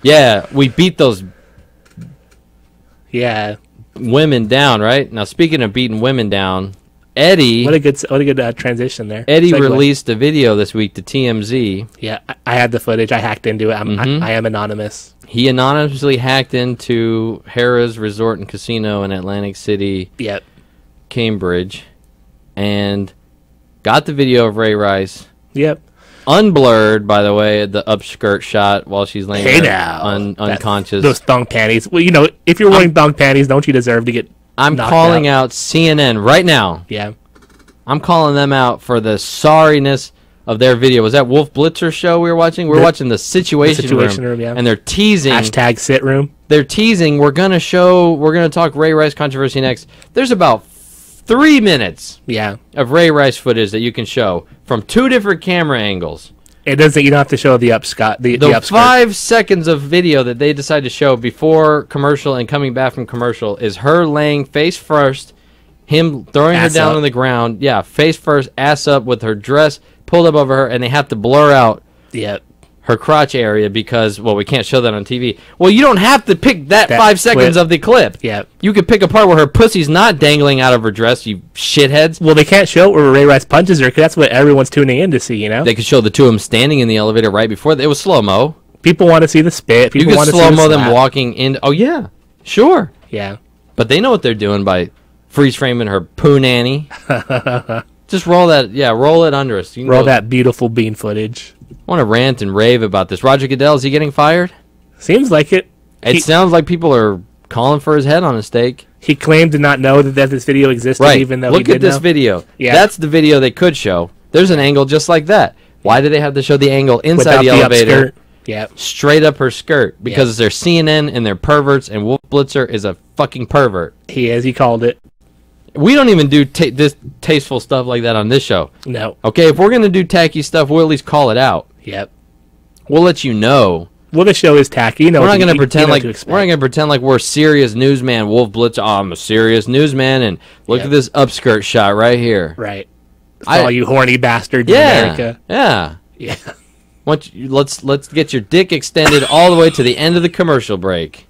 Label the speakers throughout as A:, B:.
A: Yeah, we beat those
B: Yeah.
A: women down, right? Now, speaking of beating women down, Eddie...
B: What a good transition there.
A: Eddie
B: Segue.
A: released a video this week to TMZ.
B: Yeah, I had the footage. I hacked into it. I am anonymous.
A: He anonymously hacked into Harrah's Resort and Casino in Atlantic City,
B: Yep.
A: Cambridge, and got the video of Ray Rice.
B: Yep.
A: Unblurred, by the way, the upskirt shot while she's laying there unconscious.
B: Those thong panties. Well, if you're wearing thong panties, don't you deserve to get
A: I'm
B: knocked
A: calling
B: out?
A: out CNN right now.
B: Yeah.
A: I'm calling them out for the sorriness of their video. Was that Wolf Blitzer show we were watching? We're watching the Situation Room,
B: yeah.
A: and they're teasing.
B: Hashtag sit room.
A: They're teasing. We're gonna talk Ray Rice controversy next. There's about 3 minutes of Ray Rice footage that you can show from 2 different camera angles.
B: It doesn't. You don't have to show the upskirt. The upskirt.
A: 5 seconds of video that they decide to show before commercial and coming back from commercial is her laying face first, him throwing her down on the ground. Yeah, face first, ass up with her dress pulled up over her, and they have to blur out her crotch area because, well, we can't show that on TV. Well, you don't have to pick that 5 seconds of the clip.
B: Yeah.
A: You could pick a part where her pussy's not dangling out of her dress, you shitheads.
B: Well, they can't show it where Ray Rice punches her because that's what everyone's tuning in to see,
A: They could show the 2 of them standing in the elevator right before. It was slow-mo.
B: People want to see the spit. People
A: you
B: want
A: could
B: to see
A: slow-mo
B: the
A: them walking in. Oh, yeah. Sure.
B: Yeah.
A: But they know what they're doing by freeze-framing her poo nanny. Just roll that. Yeah, roll it under us.
B: Roll that beautiful bean footage.
A: I want to rant and rave about this. Roger Goodell, is he getting fired?
B: Seems like it.
A: It sounds like people are calling for his head on a stake.
B: He claimed to not know that this video existed, even though
A: Look
B: he
A: at this
B: know.
A: video.
B: Yeah.
A: That's the video they could show. There's an angle just like that. Why do they have to show the angle inside
B: Without
A: the elevator?
B: Upskirt. Yeah.
A: Straight up her skirt. Because they're CNN and they're perverts, and Wolf Blitzer is a fucking pervert.
B: He is. He called it.
A: We don't even do this tasteful stuff like that on this show.
B: No.
A: Okay, if we're going to do tacky stuff, we'll at least call it out.
B: Yep.
A: We'll let you know.
B: Well, the show is tacky. We're
A: not going to pretend like we're serious newsman Wolf Blitzer. Oh, I'm a serious newsman, and look at this upskirt shot right here.
B: Right. For all you horny bastards in America.
A: Yeah.
B: Yeah.
A: Let's get your dick extended all the way to the end of the commercial break.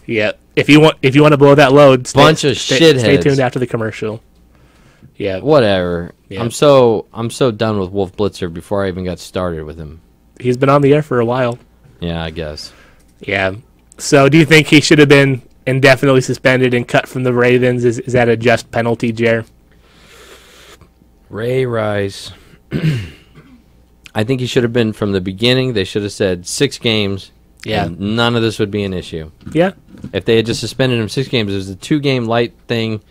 B: Yeah. If you want to blow that load,
A: Stay tuned
B: after the commercial. Yeah.
A: Whatever.
B: Yeah.
A: I'm so done with Wolf Blitzer before I even got started with him.
B: He's been on the air for a while.
A: Yeah, I guess.
B: Yeah. So do you think he should have been indefinitely suspended and cut from the Ravens? Is that a just penalty, Jer?
A: Ray Rice. I think he should have been from the beginning. They should have said 6 games.
B: Yeah.
A: And none of this would be an issue.
B: Yeah.
A: If they had just suspended him 6 games, it was a 2-game light thing.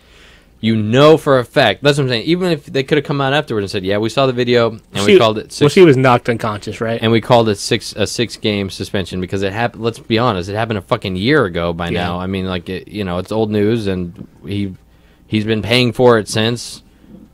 A: You know for a fact. That's what I'm saying. Even if they could have come out afterward and said, "Yeah, we saw the video and we called it 6."
B: Well, she was knocked unconscious, right?
A: And we called it a 6-game suspension because it happened. Let's be honest, it happened a fucking year ago by now. I mean, like it's old news, and he's been paying for it since.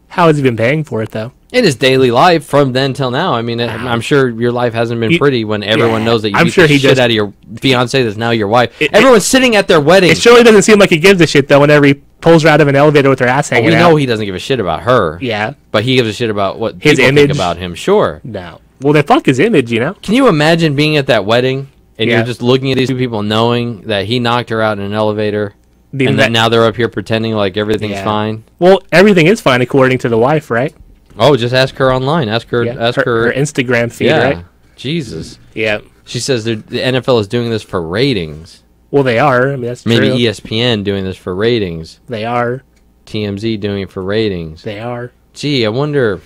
B: How has he been paying for it though?
A: In his daily life from then till now. I mean, I'm sure your life hasn't been pretty when everyone knows that you beat the shit out of your fiancé that's now your wife. Everyone's sitting at their wedding.
B: It surely doesn't seem like he gives a shit though whenever he pulls her out of an elevator with her ass hanging out.
A: We know he doesn't give a shit about her.
B: Yeah.
A: But he gives a shit about what
B: his
A: people
B: image
A: think about him. Sure.
B: No. Well, then fuck his image,
A: Can you imagine being at that wedding and you're just looking at these 2 people knowing that he knocked her out in an elevator and then now they're up here pretending like everything's fine?
B: Well, everything is fine according to the wife, right?
A: Oh, just ask her online. Ask her
B: her Instagram feed, right?
A: Jesus.
B: Yeah.
A: She says the NFL is doing this for ratings.
B: Well, they are. I mean, that's
A: maybe
B: true.
A: ESPN doing this for ratings.
B: They are.
A: TMZ doing it for ratings.
B: They are.
A: Gee, I wonder,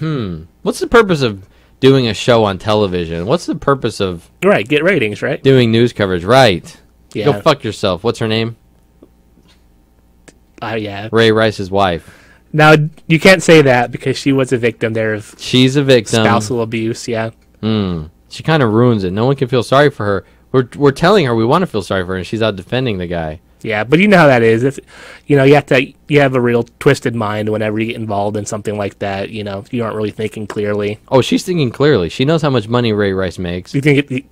A: what's the purpose of doing a show on television? What's the purpose of...
B: Right, get ratings, right?
A: Doing news coverage, right.
B: Yeah.
A: Go fuck yourself. What's her name?
B: Yeah.
A: Ray Rice's wife.
B: Now, you can't say that because she was a victim there of...
A: She's a victim.
B: Spousal abuse, yeah.
A: She kind of ruins it. No one can feel sorry for her. We're telling her we want to feel sorry for her, and she's out defending the guy.
B: Yeah, but you know how that is. If you have a real twisted mind whenever you get involved in something like that. You aren't really thinking clearly.
A: Oh, she's thinking clearly. She knows how much money Ray Rice makes.
B: You think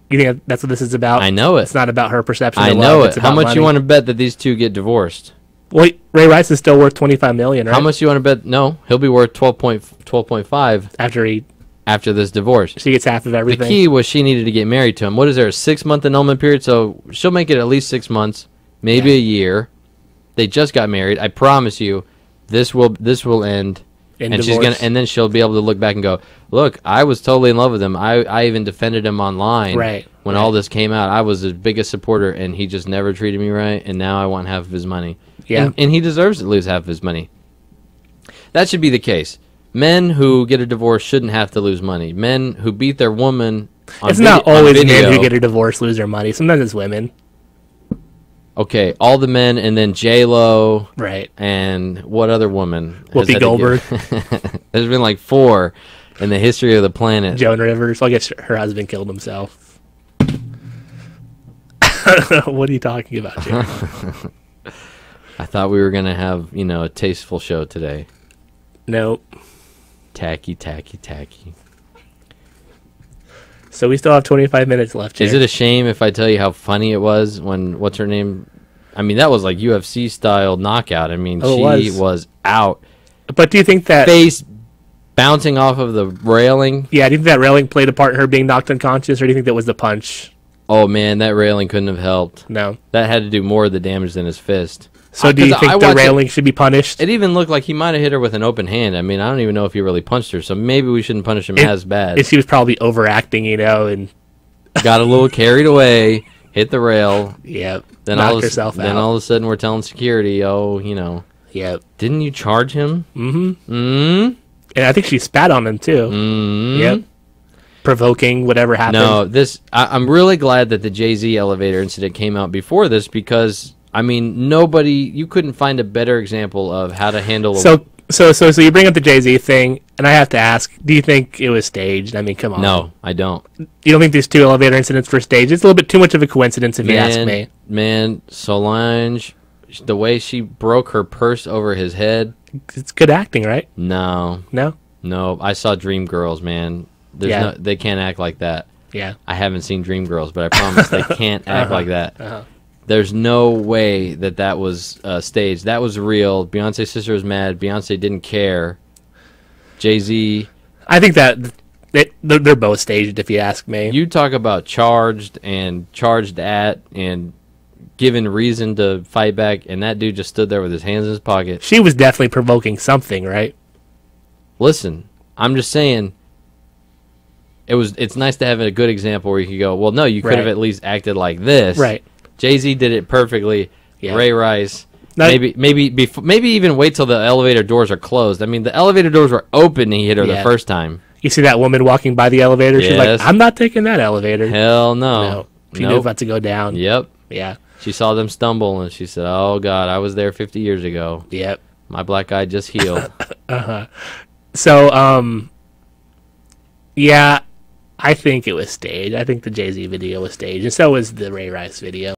B: that's what this is about?
A: I know it.
B: It's not about her perception.
A: I
B: of
A: know
B: love.
A: it. How much you want to bet that these 2 get divorced?
B: Well, Ray Rice is still worth $25 million, right?
A: How much you want to bet? No, he'll be worth 12.5
B: after he
A: after this divorce.
B: She gets half of everything.
A: The key was she needed to get married to him. What is there, a 6-month annulment period? So she'll make it at least 6 months, maybe a year. They just got married. I promise you, this will end. And
B: divorce.
A: she's and then she'll be able to look back and go, look, I was totally in love with him. I even defended him online.
B: Right.
A: When all this came out, I was his biggest supporter, and he just never treated me right, and now I want half of his money.
B: Yeah.
A: And he deserves to lose half of his money. That should be the case. Men who get a divorce shouldn't have to lose money. Men who beat their woman on
B: It's not always men who get a divorce lose their money. Sometimes it's women.
A: Okay, all the men, and then J-Lo.
B: Right.
A: And what other woman?
B: Whoopi Goldberg.
A: There's been like 4 in the history of the planet.
B: Joan Rivers. I guess her husband killed himself. What are you talking about, Jerry?
A: I thought we were going to have, a tasteful show today.
B: Nope.
A: Tacky, tacky, tacky.
B: So we still have 25 minutes left, Jerry.
A: Is it a shame if I tell you how funny it was when, what's her name? I mean, that was like UFC-style knockout. I mean, she was out.
B: But do you think that...
A: Face bouncing off of the railing.
B: Yeah, do you think that railing played a part in her being knocked unconscious, or do you think that was the punch?
A: Oh, man, that railing couldn't have helped.
B: No.
A: That had to do more of the damage than his fist.
B: So do you think the railing should be punished?
A: It even looked like he might have hit her with an open hand. I mean, I don't even know if he really punched her, so maybe we shouldn't punish him as bad.
B: She was probably overacting, and...
A: Got a little carried away, hit the rail.
B: Yep.
A: Then
B: knocked herself out.
A: Then all of a sudden we're telling security,
B: Yep.
A: Didn't you charge him?
B: Mm-hmm.
A: Mm-hmm.
B: And I think she spat on him, too.
A: Mm-hmm.
B: Yep. Provoking whatever happened.
A: No, I'm really glad that the Jay-Z elevator incident came out before this, because, I mean, you couldn't find a better example of how to handle
B: So you bring up the Jay-Z thing, and I have to ask, do you think it was staged? I mean, come on.
A: No, I don't.
B: You don't think these 2 elevator incidents were staged? It's a little bit too much of a coincidence, if you ask me.
A: Man, Solange, the way she broke her purse over his head.
B: It's good acting, right?
A: No.
B: No?
A: No, I saw Dreamgirls, man. They can't act like that.
B: Yeah.
A: I haven't seen Dreamgirls, but I promise they can't act like that.
B: Uh-huh.
A: There's no way that was staged. That was real. Beyonce's sister was mad. Beyonce didn't care. Jay-Z.
B: I think that they're both staged, if you ask me.
A: You talk about charged and charged at and given reason to fight back, and that dude just stood there with his hands in his pocket.
B: She was definitely provoking something, right?
A: Listen, I'm just saying, it's nice to have a good example where you could go, well, no, you could have at least acted like this.
B: Right.
A: Jay-Z did it perfectly. Yeah. Ray Rice.
B: Maybe
A: even wait till the elevator doors are closed. I mean, the elevator doors were open and he hit her the first time.
B: You see that woman walking by the elevator?
A: Yes.
B: She's like, I'm not taking that elevator.
A: Hell no.
B: No. She knew about to go down.
A: Yep.
B: Yeah.
A: She saw them stumble and she said, oh, God, I was there 50 years ago.
B: Yep.
A: My black eye just healed.
B: Uh-huh. So, yeah, I think it was staged. I think the Jay-Z video was staged, and so was the Ray Rice video.